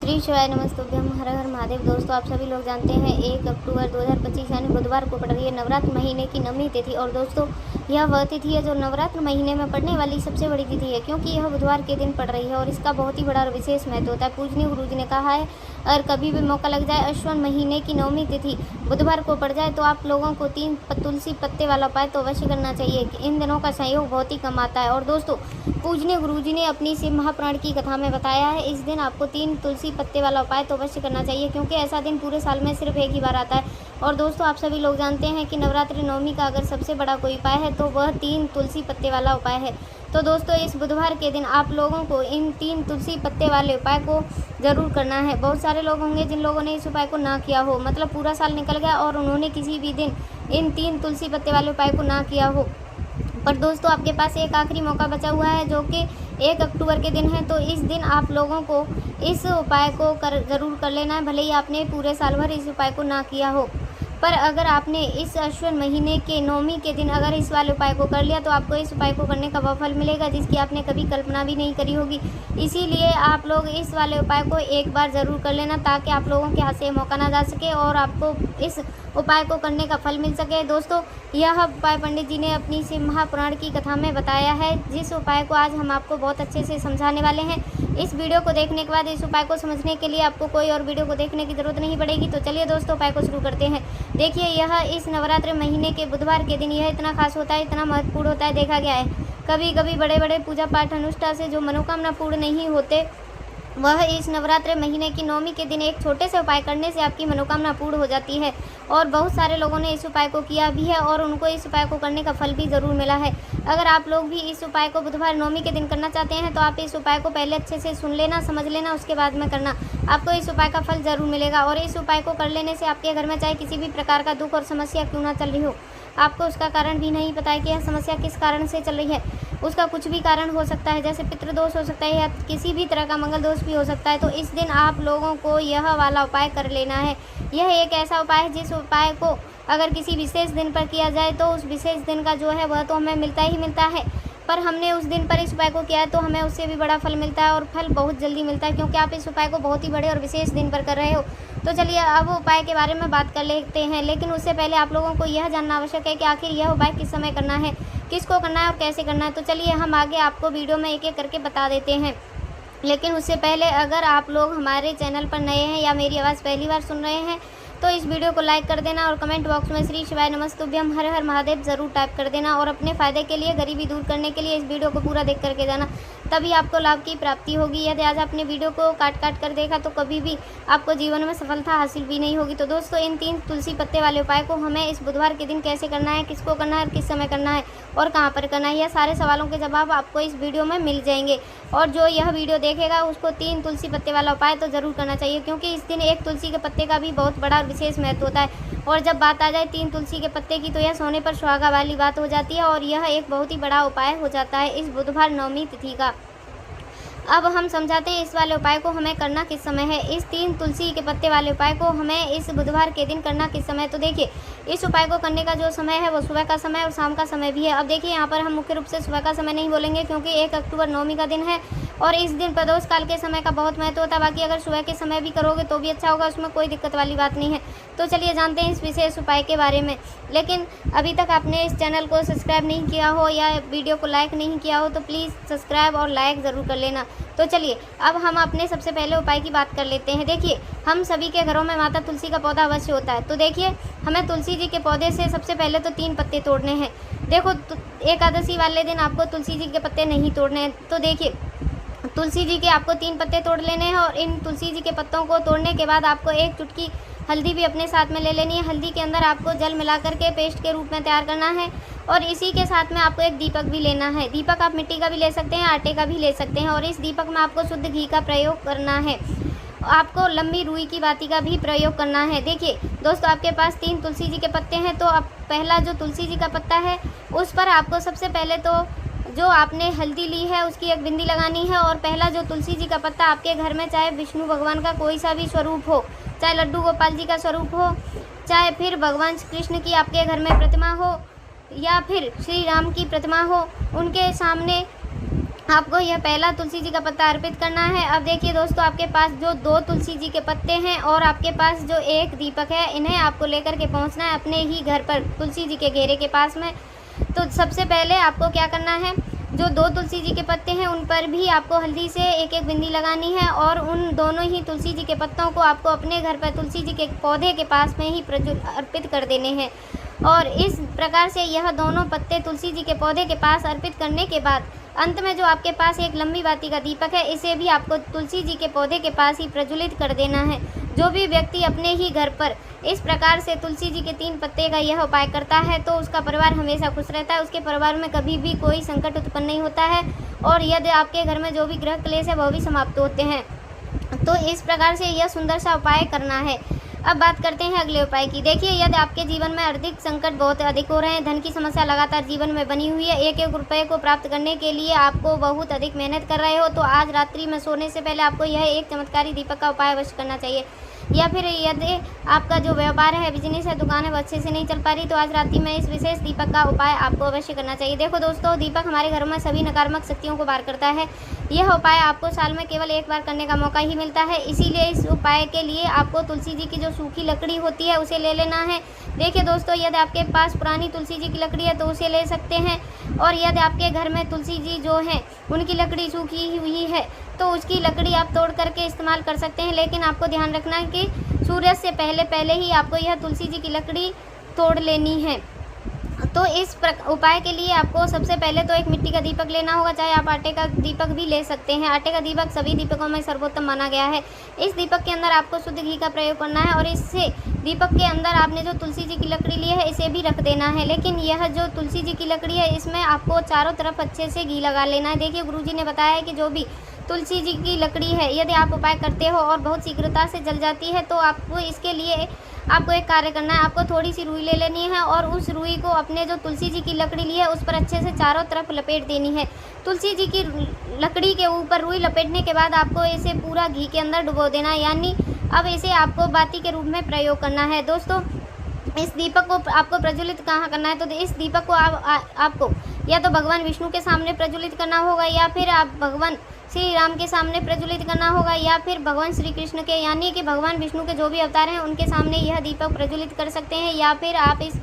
श्री शिवाय नमस्तुभ्यम हर हर महादेव। दोस्तों आप सभी लोग जानते हैं 1 अक्टूबर 2025 यानी बुधवार को पड़ रही है नवरात्र महीने की 9वीं तिथि। और दोस्तों यह वह तिथि है जो नवरात्र महीने में पड़ने वाली सबसे बड़ी तिथि है, क्योंकि यह बुधवार के दिन पड़ रही है और इसका बहुत ही बड़ा और विशेष महत्व होता है। पूजनीय गुरुजी ने कहा है अगर कभी भी मौका लग जाए, अश्विन महीने की 9वीं तिथि बुधवार को पड़ जाए, तो आप लोगों को 3 तुलसी पत्ते वाला उपाय तो अवश्य करना चाहिए। इन दिनों का संयोग बहुत ही कम आता है। और दोस्तों पूजनीय गुरुजी ने अपनी शिव महापुराण की कथा में बताया है इस दिन आपको 3 तुलसी पत्ते वाला उपाय तो अवश्य करना चाहिए, क्योंकि ऐसा दिन पूरे साल में सिर्फ एक ही बार आता है। और दोस्तों आप सभी लोग जानते हैं कि नवरात्रि नवमी का अगर सबसे बड़ा कोई उपाय है तो वह 3 तुलसी पत्ते वाला उपाय है। तो दोस्तों इस बुधवार के दिन आप लोगों को इन 3 तुलसी पत्ते वाले उपाय को ज़रूर करना है। बहुत सारे लोग होंगे जिन लोगों ने इस उपाय को ना किया हो, मतलब पूरा साल निकल गया और उन्होंने किसी भी दिन इन 3 तुलसी पत्ते वाले उपाय को ना किया हो। पर दोस्तों आपके पास एक आखिरी मौका बचा हुआ है जो कि 1 अक्टूबर के दिन है। तो इस दिन आप लोगों को इस उपाय को ज़रूर कर लेना है, भले ही आपने पूरे साल भर इस उपाय को ना किया हो। पर अगर आपने इस अश्विन महीने के 9वीं के दिन अगर इस वाले उपाय को कर लिया तो आपको इस उपाय को करने का वह फल मिलेगा जिसकी आपने कभी कल्पना भी नहीं करी होगी। इसीलिए आप लोग इस वाले उपाय को एक बार ज़रूर कर लेना, ताकि आप लोगों के हाथ से मौका ना जा सके और आपको इस उपाय को करने का फल मिल सके। दोस्तों यह उपाय पंडित जी ने अपनी शिव महापुराण की कथा में बताया है, जिस उपाय को आज हम आपको बहुत अच्छे से समझाने वाले हैं। इस वीडियो को देखने के बाद इस उपाय को समझने के लिए आपको कोई और वीडियो को देखने की ज़रूरत नहीं पड़ेगी। तो चलिए दोस्तों उपाय को शुरू करते हैं। देखिए यह इस नवरात्र महीने के बुधवार के दिन यह इतना खास होता है, इतना महत्वपूर्ण होता है। देखा गया है कभी कभी बड़े बड़े पूजा पाठ अनुष्ठान से जो मनोकामना पूर्ण नहीं होते, वह इस नवरात्र महीने की 9वीं के दिन एक छोटे से उपाय करने से आपकी मनोकामना पूर्ण हो जाती है। और बहुत सारे लोगों ने इस उपाय को किया भी है और उनको इस उपाय को करने का फल भी ज़रूर मिला है। अगर आप लोग भी इस उपाय को बुधवार 9वीं के दिन करना चाहते हैं तो आप इस उपाय को पहले अच्छे से सुन लेना, समझ लेना, उसके बाद में करना। आपको इस उपाय का फल ज़रूर मिलेगा। और इस उपाय को कर लेने से आपके घर में चाहे किसी भी प्रकार का दुख और समस्या क्यों ना चल रही हो, आपको उसका कारण भी नहीं पता है कि यह समस्या किस कारण से चल रही है। उसका कुछ भी कारण हो सकता है, जैसे पितृदोष हो सकता है या किसी भी तरह का मंगल दोष भी हो सकता है। तो इस दिन आप लोगों को यह वाला उपाय कर लेना है। यह एक ऐसा उपाय है जिस उपाय को अगर किसी विशेष दिन पर किया जाए तो उस विशेष दिन का जो है वह तो हमें मिलता ही मिलता है, पर हमने उस दिन पर इस उपाय को किया है तो हमें उससे भी बड़ा फल मिलता है और फल बहुत जल्दी मिलता है, क्योंकि आप इस उपाय को बहुत ही बड़े और विशेष दिन पर कर रहे हो। तो चलिए अब उपाय के बारे में बात कर लेते हैं, लेकिन उससे पहले आप लोगों को यह जानना आवश्यक है कि आखिर यह उपाय किस समय करना है, किसको करना है और कैसे करना है। तो चलिए हम आगे आपको वीडियो में एक एक करके बता देते हैं। लेकिन उससे पहले अगर आप लोग हमारे चैनल पर नए हैं या मेरी आवाज़ पहली बार सुन रहे हैं तो इस वीडियो को लाइक कर देना और कमेंट बॉक्स में श्री शिवाय नमस्तुभ्यम हर हर महादेव ज़रूर टाइप कर देना। और अपने फ़ायदे के लिए, गरीबी दूर करने के लिए इस वीडियो को पूरा देख करके जाना, तभी आपको लाभ की प्राप्ति होगी। यदि आज आपने वीडियो को काट काट कर देखा तो कभी भी आपको जीवन में सफलता हासिल भी नहीं होगी। तो दोस्तों इन 3 तुलसी पत्ते वाले उपाय को हमें इस बुधवार के दिन कैसे करना है, किसको करना है, किस समय करना है और कहाँ पर करना है, यह सारे सवालों के जवाब आपको इस वीडियो में मिल जाएंगे। और जो यह वीडियो देखेगा उसको 3 तुलसी पत्ते वाला उपाय तो ज़रूर करना चाहिए, क्योंकि इस दिन एक तुलसी के पत्ते का भी बहुत बड़ा और विशेष महत्व होता है। और जब बात आ जाए 3 तुलसी के पत्ते की तो यह सोने पर सुहागा वाली बात हो जाती है और यह एक बहुत ही बड़ा उपाय हो जाता है इस बुधवार 9वीं तिथि का। अब हम समझाते हैं इस वाले उपाय को हमें करना किस समय है। इस 3 तुलसी के पत्ते वाले उपाय को हमें इस बुधवार के दिन करना किस समय। तो देखिए इस उपाय को करने का जो समय है वो सुबह का समय और शाम का समय भी है। अब देखिए यहाँ पर हम मुख्य रूप से सुबह का समय नहीं बोलेंगे, क्योंकि 1 अक्टूबर 9वीं का दिन है और इस दिन प्रदोष काल के समय का बहुत महत्व होता है। बाकी अगर सुबह के समय भी करोगे तो भी अच्छा होगा, उसमें कोई दिक्कत वाली बात नहीं है। तो चलिए जानते हैं इस विशेष उपाय के बारे में। लेकिन अभी तक आपने इस चैनल को सब्सक्राइब नहीं किया हो या वीडियो को लाइक नहीं किया हो तो प्लीज़ सब्सक्राइब और लाइक ज़रूर कर लेना। तो चलिए अब हम अपने सबसे पहले उपाय की बात कर लेते हैं। देखिए हम सभी के घरों में माता तुलसी का पौधा अवश्य होता है। तो देखिए हमें तुलसी जी के पौधे से सबसे पहले तो 3 पत्ते तोड़ने हैं। देखो एकादशी वाले दिन आपको तुलसी जी के पत्ते नहीं तोड़ने हैं। तो देखिए तुलसी जी के आपको 3 पत्ते तोड़ लेने हैं और इन तुलसी जी के पत्तों को तोड़ने के बाद आपको 1 चुटकी हल्दी भी अपने साथ में ले लेनी है। हल्दी के अंदर आपको जल मिला करके पेस्ट के रूप में तैयार करना है और इसी के साथ में आपको एक दीपक भी लेना है। दीपक आप मिट्टी का भी ले सकते हैं, आटे का भी ले सकते हैं और इस दीपक में आपको शुद्ध घी का प्रयोग करना है। आपको लंबी रुई की बाती का भी प्रयोग करना है। देखिए दोस्तों आपके पास 3 तुलसी जी के पत्ते हैं तो अब पहला जो तुलसी जी का पत्ता है उस पर आपको सबसे पहले तो जो आपने हल्दी ली है उसकी एक बिंदी लगानी है। और पहला जो तुलसी जी का पत्ता आपके घर में चाहे विष्णु भगवान का कोई सा भी स्वरूप हो, चाहे लड्डू गोपाल जी का स्वरूप हो, चाहे फिर भगवान कृष्ण की आपके घर में प्रतिमा हो या फिर श्री राम की प्रतिमा हो, उनके सामने आपको यह पहला तुलसी जी का पत्ता अर्पित करना है। अब देखिए दोस्तों, आपके पास जो 2 तुलसी जी के पत्ते हैं और आपके पास जो 1 दीपक है, इन्हें आपको लेकर के पहुंचना है अपने ही घर पर तुलसी जी के घेरे के पास में। तो सबसे पहले आपको क्या करना है, जो 2 तुलसी जी के पत्ते हैं उन पर भी आपको हल्दी से 1-1 बिंदी लगानी है और उन दोनों ही तुलसी जी के पत्तों को आपको अपने घर पर तुलसी जी के पौधे के पास में ही अर्पित कर देने हैं। और इस प्रकार से यह दोनों पत्ते तुलसी जी के पौधे के पास अर्पित करने के बाद अंत में जो आपके पास एक लंबी बाती का दीपक है, इसे भी आपको तुलसी जी के पौधे के पास ही प्रज्वलित कर देना है। जो भी व्यक्ति अपने ही घर पर इस प्रकार से तुलसी जी के 3 पत्ते का यह उपाय करता है तो उसका परिवार हमेशा खुश रहता है, उसके परिवार में कभी भी कोई संकट उत्पन्न नहीं होता है और यदि आपके घर में जो भी ग्रह क्लेश है वह भी समाप्त होते हैं। तो इस प्रकार से यह सुंदर सा उपाय करना है। अब बात करते हैं अगले उपाय की। देखिए, यदि आपके जीवन में आर्थिक संकट बहुत अधिक हो रहे हैं, धन की समस्या लगातार जीवन में बनी हुई है, 1-1 रुपये को प्राप्त करने के लिए आपको बहुत अधिक मेहनत कर रहे हो, तो आज रात्रि में सोने से पहले आपको यह एक चमत्कारी दीपक का उपाय अवश्य करना चाहिए। या फिर यदि आपका जो व्यापार है, बिजनेस है, दुकान है, वो अच्छे से नहीं चल पा रही, तो आज रात्रि में इस विशेष दीपक का उपाय आपको अवश्य करना चाहिए। देखो दोस्तों, दीपक हमारे घर में सभी नकारात्मक शक्तियों को बाहर करता है। यह उपाय आपको साल में केवल 1 बार करने का मौका ही मिलता है, इसीलिए इस उपाय के लिए आपको तुलसी जी की जो सूखी लकड़ी होती है उसे ले लेना है। देखिए दोस्तों, यदि आपके पास पुरानी तुलसी जी की लकड़ी है तो उसे ले सकते हैं, और यदि आपके घर में तुलसी जी जो हैं उनकी लकड़ी सूखी हुई है तो उसकी लकड़ी आप तोड़ करके इस्तेमाल कर सकते हैं। लेकिन आपको ध्यान रखना है कि सूर्य से पहले ही आपको यह तुलसी जी की लकड़ी तोड़ लेनी है। तो इस उपाय के लिए आपको सबसे पहले तो एक मिट्टी का दीपक लेना होगा, चाहे आप आटे का दीपक भी ले सकते हैं। आटे का दीपक सभी दीपकों में सर्वोत्तम माना गया है। इस दीपक के अंदर आपको शुद्ध घी का प्रयोग करना है और इससे दीपक के अंदर आपने जो तुलसी जी की लकड़ी ली है इसे भी रख देना है। लेकिन यह जो तुलसी जी की लकड़ी है इसमें आपको चारों तरफ अच्छे से घी लगा लेना है। देखिए, गुरुजी ने बताया है कि जो भी तुलसी जी की लकड़ी है, यदि आप उपाय करते हो और बहुत शीघ्रता से जल जाती है तो आपको इसके लिए आपको एक कार्य करना है। आपको थोड़ी सी रुई ले लेनी है और उस रुई को अपने जो तुलसी जी की लकड़ी ली है उस पर अच्छे से चारों तरफ लपेट देनी है। तुलसी जी की लकड़ी के ऊपर रुई लपेटने के बाद आपको इसे पूरा घी के अंदर डुबो देना है, यानी अब इसे आपको बाती के रूप में प्रयोग करना है। दोस्तों, इस दीपक को आपको प्रज्वलित कहाँ करना है, तो इस दीपक को आपको या तो भगवान विष्णु के सामने प्रज्वलित करना होगा, या फिर आप भगवान श्री राम के सामने प्रज्वलित करना होगा, या फिर भगवान श्री कृष्ण के, यानी कि भगवान विष्णु के जो भी अवतार हैं उनके सामने यह दीपक प्रज्वलित कर सकते हैं, या फिर आप इस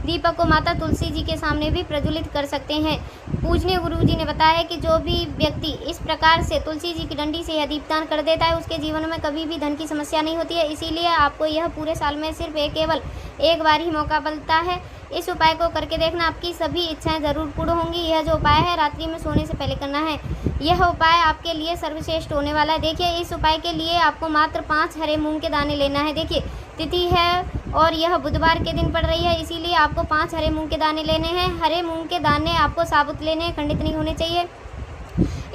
दीपक को माता तुलसी जी के सामने भी प्रज्वलित कर सकते हैं। पूजनीय गुरु जी ने बताया है कि जो भी व्यक्ति इस प्रकार से तुलसी जी की डंडी से यह दीपदान कर देता है उसके जीवन में कभी भी धन की समस्या नहीं होती है। इसीलिए आपको यह पूरे साल में सिर्फ केवल 1 बार ही मौका मिलता है। इस उपाय को करके देखना, आपकी सभी इच्छाएं ज़रूर पूर्ण होंगी। यह जो उपाय है रात्रि में सोने से पहले करना है। यह उपाय आपके लिए सर्वश्रेष्ठ होने वाला है। देखिए, इस उपाय के लिए आपको मात्र 5 हरे मूंग के दाने लेना है। देखिए, तिथि है और यह बुधवार के दिन पड़ रही है, इसीलिए आपको 5 हरे मूंग के दाने लेने हैं। हरे मूंग के दाने आपको साबुत लेने हैं, खंडित नहीं होने चाहिए।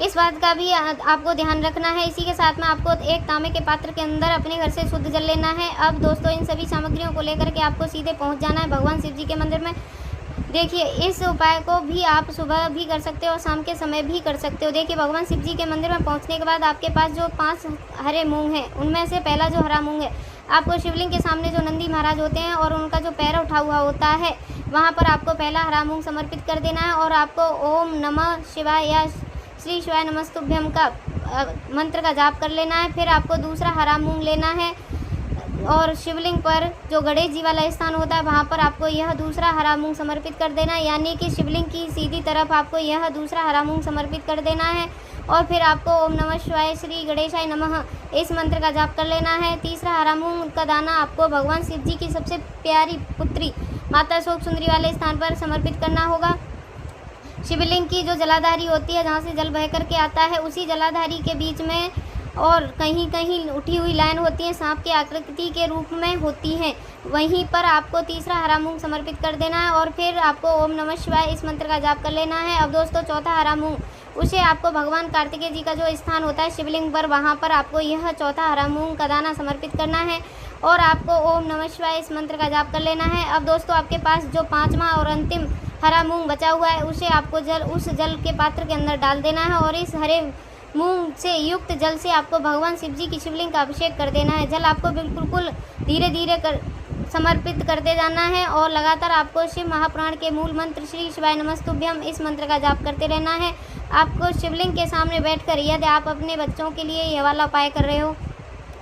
इस बात का भी आपको ध्यान रखना है। इसी के साथ में आपको एक तांबे के पात्र के अंदर अपने घर से शुद्ध जल लेना है। अब दोस्तों, इन सभी सामग्रियों को लेकर के आपको सीधे पहुंच जाना है भगवान शिव जी के मंदिर में। देखिए, इस उपाय को भी आप सुबह भी कर सकते हो और शाम के समय भी कर सकते हो। देखिए, भगवान शिव जी के मंदिर में पहुंचने के बाद आपके पास जो 5 हरे मूंग हैं उनमें से पहला जो हरा मूंग है, आपको शिवलिंग के सामने जो नंदी महाराज होते हैं और उनका जो पैर उठा हुआ होता है वहाँ पर आपको पहला हरा मूंग समर्पित कर देना है और आपको ओम नमः शिवाय या श्री शिवाय नमस्तुभ्यम का मंत्र का जाप कर लेना है। फिर आपको दूसरा हरा मूंग लेना है और शिवलिंग पर जो गणेश जी वाला स्थान होता है वहाँ पर आपको यह दूसरा हरा मूंग समर्पित कर देना है, यानी कि शिवलिंग की सीधी तरफ आपको यह दूसरा हरा मूंग समर्पित कर देना है। और फिर आपको ओम नमः शिवाय श्री गणेशाय नमः इस मंत्र का जाप कर लेना है। तीसरा हरा मूंग का दाना आपको भगवान शिव जी की सबसे प्यारी पुत्री माता शोक सुंदरी वाले स्थान पर समर्पित करना होगा। शिवलिंग की जो जलाधारी होती है, जहाँ से जल बह करके आता है, उसी जलाधारी के बीच में और कहीं कहीं उठी हुई लाइन होती है, सांप की आकृति के रूप में होती है, वहीं पर आपको तीसरा हरा मूंग समर्पित कर देना है और फिर आपको ओम नमः शिवाय इस मंत्र का जाप कर लेना है। अब दोस्तों, चौथा हरा मूंग उसे आपको भगवान कार्तिकेय जी का जो स्थान होता है शिवलिंग पर, वहाँ पर आपको यह चौथा हरा मूंग का दाना समर्पित करना है और आपको ओम नमः शिवाय इस मंत्र का जाप कर लेना है। अब दोस्तों, आपके पास जो 5वां और अंतिम हरा मूंग बचा हुआ है उसे आपको उस जल के पात्र के अंदर डाल देना है और इस हरे मूंग से युक्त जल से आपको भगवान शिव जी की शिवलिंग का अभिषेक कर देना है। जल आपको बिल्कुल धीरे धीरे समर्पित करते जाना है और लगातार आपको शिव महापुराण के मूल मंत्र श्री शिवाय नमस्तुभ्यम इस मंत्र का जाप करते रहना है। आपको शिवलिंग के सामने बैठकर यदि आप अपने बच्चों के लिए यह वाला उपाय कर रहे हो,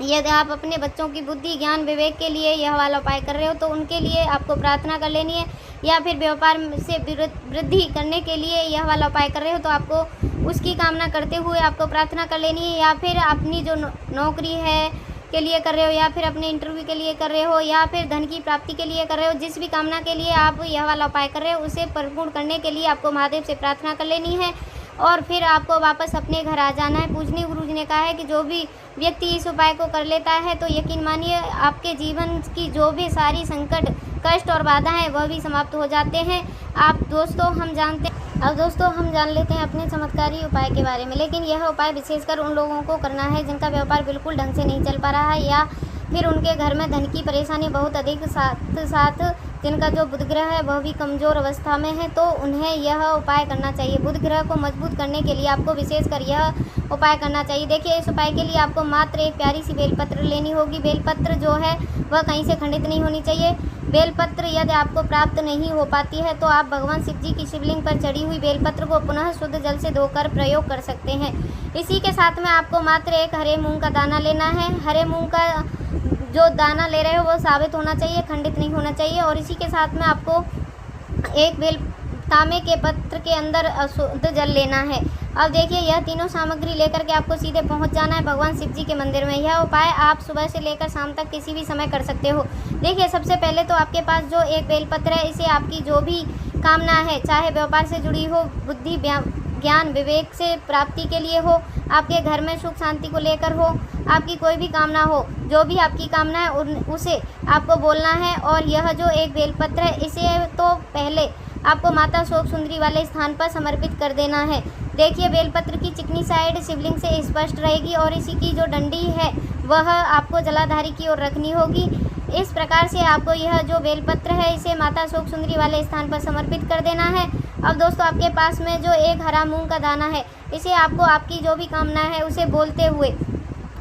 यदि आप अपने बच्चों की बुद्धि ज्ञान विवेक के लिए यह वाला उपाय कर रहे हो तो उनके लिए आपको प्रार्थना कर लेनी है, या फिर व्यापार से वृद्धि करने के लिए यह वाला उपाय कर रहे हो तो आपको उसकी कामना करते हुए आपको प्रार्थना कर लेनी है, या फिर अपनी जो नौकरी है के लिए कर रहे हो, या फिर अपने इंटरव्यू के लिए कर रहे हो, या फिर धन की प्राप्ति के लिए कर रहे हो, जिस भी कामना के लिए आप यह वाला उपाय कर रहे हो उसे परिपूर्ण करने के लिए आपको महादेव से प्रार्थना कर लेनी है और फिर आपको वापस अपने घर आ जाना है। पूजनी गुरु जी ने कहा है कि जो भी व्यक्ति इस उपाय को कर लेता है तो यकीन मानिए आपके जीवन की जो भी सारी संकट कष्ट और बाधाएं वह भी समाप्त हो जाते हैं। अब दोस्तों हम जान लेते हैं अपने चमत्कारी उपाय के बारे में। लेकिन यह उपाय विशेषकर उन लोगों को करना है जिनका व्यापार बिल्कुल ढंग से नहीं चल पा रहा है, या फिर उनके घर में धन की परेशानी बहुत अधिक, साथ जिनका जो बुध ग्रह है वह भी कमज़ोर अवस्था में है, तो उन्हें यह उपाय करना चाहिए। बुध ग्रह को मजबूत करने के लिए आपको विशेषकर यह उपाय करना चाहिए। देखिए, इस उपाय के लिए आपको मात्र एक प्यारी सी बेलपत्र लेनी होगी। बेलपत्र जो है वह कहीं से खंडित नहीं होनी चाहिए। बेलपत्र यदि आपको प्राप्त नहीं हो पाती है तो आप भगवान शिव जी की शिवलिंग पर चढ़ी हुई बेलपत्र को पुनः शुद्ध जल से धोकर प्रयोग कर सकते हैं। इसी के साथ में आपको मात्र एक हरे मूंग का दाना लेना है। हरे मूंग का जो दाना ले रहे हो वो साबित होना चाहिए, खंडित नहीं होना चाहिए। और इसी के साथ में आपको एक तांबे के पत्र के अंदर शुद्ध जल लेना है। अब देखिए, यह तीनों सामग्री लेकर के आपको सीधे पहुंच जाना है भगवान शिव जी के मंदिर में। यह उपाय आप सुबह से लेकर शाम तक किसी भी समय कर सकते हो। देखिए, सबसे पहले तो आपके पास जो एक बेलपत्र है, इसे आपकी जो भी कामना है, चाहे व्यापार से जुड़ी हो, बुद्धि ज्ञान विवेक से प्राप्ति के लिए हो, आपके घर में सुख शांति को लेकर हो, आपकी कोई भी कामना हो, जो भी आपकी कामना है उसे आपको बोलना है। और यह जो एक बेलपत्र है इसे तो पहले आपको माता शोक सुंदरी वाले स्थान पर समर्पित कर देना है। देखिए, बेलपत्र की चिकनी साइड शिवलिंग से स्पष्ट रहेगी और इसी की जो डंडी है वह आपको जलाधारी की ओर रखनी होगी। इस प्रकार से आपको यह जो बेलपत्र है इसे माता शोक सुंदरी वाले स्थान पर समर्पित कर देना है। अब दोस्तों, आपके पास में जो एक हरा मूंग का दाना है, इसे आपको आपकी जो भी कामना है उसे बोलते हुए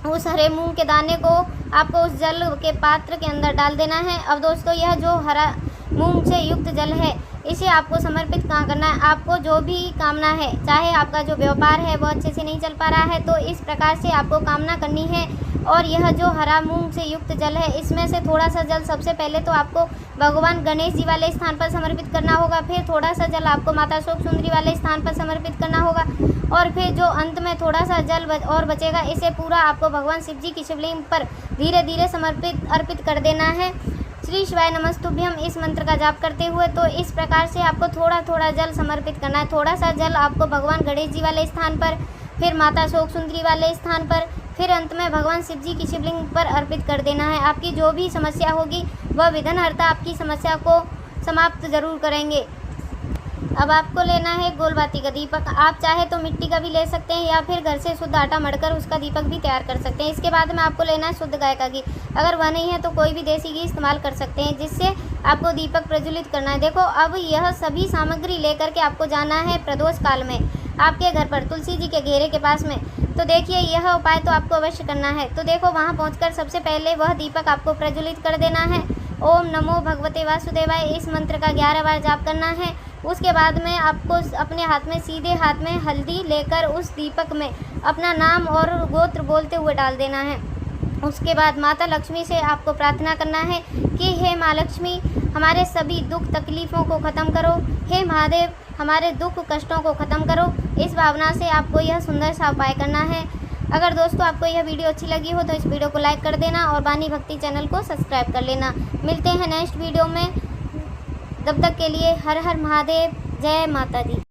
उस हरे मूंग के दाने को आपको उस जल के पात्र के अंदर डाल देना है। अब दोस्तों, यह जो हरा मूंग से युक्त जल है इसे आपको समर्पित कहाँ करना है, आपको जो भी कामना है, चाहे आपका जो व्यापार है वह अच्छे से नहीं चल पा रहा है तो इस प्रकार से आपको कामना करनी है। और यह जो हरा मूंग से युक्त जल है इसमें से थोड़ा सा जल सबसे पहले तो आपको भगवान गणेश जी वाले स्थान पर समर्पित करना होगा, फिर थोड़ा सा जल आपको माता शोक सुंदरी वाले स्थान पर समर्पित करना होगा, और फिर जो अंत में थोड़ा सा जल और बचेगा इसे पूरा आपको भगवान शिव जी की शिवलिंग पर धीरे धीरे अर्पित कर देना है। श्री शिवाय नमस्तुभ्यम इस मंत्र का जाप करते हुए तो इस प्रकार से आपको थोड़ा थोड़ा जल समर्पित करना है। थोड़ा सा जल आपको भगवान गणेश जी वाले स्थान पर, फिर माता शोक सुंदरी वाले स्थान पर, फिर अंत में भगवान शिव जी की शिवलिंग पर अर्पित कर देना है। आपकी जो भी समस्या होगी वह विघ्नहर्ता आपकी समस्या को समाप्त जरूर करेंगे। अब आपको लेना है गोलबाती का दीपक। आप चाहे तो मिट्टी का भी ले सकते हैं या फिर घर से शुद्ध आटा मढ़कर उसका दीपक भी तैयार कर सकते हैं। इसके बाद में आपको लेना है शुद्ध गाय का घी। अगर वह नहीं है तो कोई भी देसी घी इस्तेमाल कर सकते हैं जिससे आपको दीपक प्रज्वलित करना है। देखो, अब यह सभी सामग्री लेकर के आपको जाना है प्रदोष काल में आपके घर पर तुलसी जी के घेरे के पास में। तो देखिए, यह उपाय तो आपको अवश्य करना है। तो देखो, वहाँ पहुँचकर सबसे पहले वह दीपक आपको प्रज्वलित कर देना है। ओम नमो भगवते वासुदेवाय इस मंत्र का 11 बार जाप करना है। उसके बाद में आपको अपने हाथ में सीधे हाथ में हल्दी लेकर उस दीपक में अपना नाम और गोत्र बोलते हुए डाल देना है। उसके बाद माता लक्ष्मी से आपको प्रार्थना करना है कि हे माँ लक्ष्मी, हमारे सभी दुख तकलीफ़ों को ख़त्म करो। हे महादेव, हमारे दुख कष्टों को ख़त्म करो। इस भावना से आपको यह सुंदर सा उपाय करना है। अगर दोस्तों आपको यह वीडियो अच्छी लगी हो तो इस वीडियो को लाइक कर देना और वाणी भक्ति चैनल को सब्सक्राइब कर लेना। मिलते हैं नेक्स्ट वीडियो में, तब तक के लिए हर हर महादेव, जय माता दी।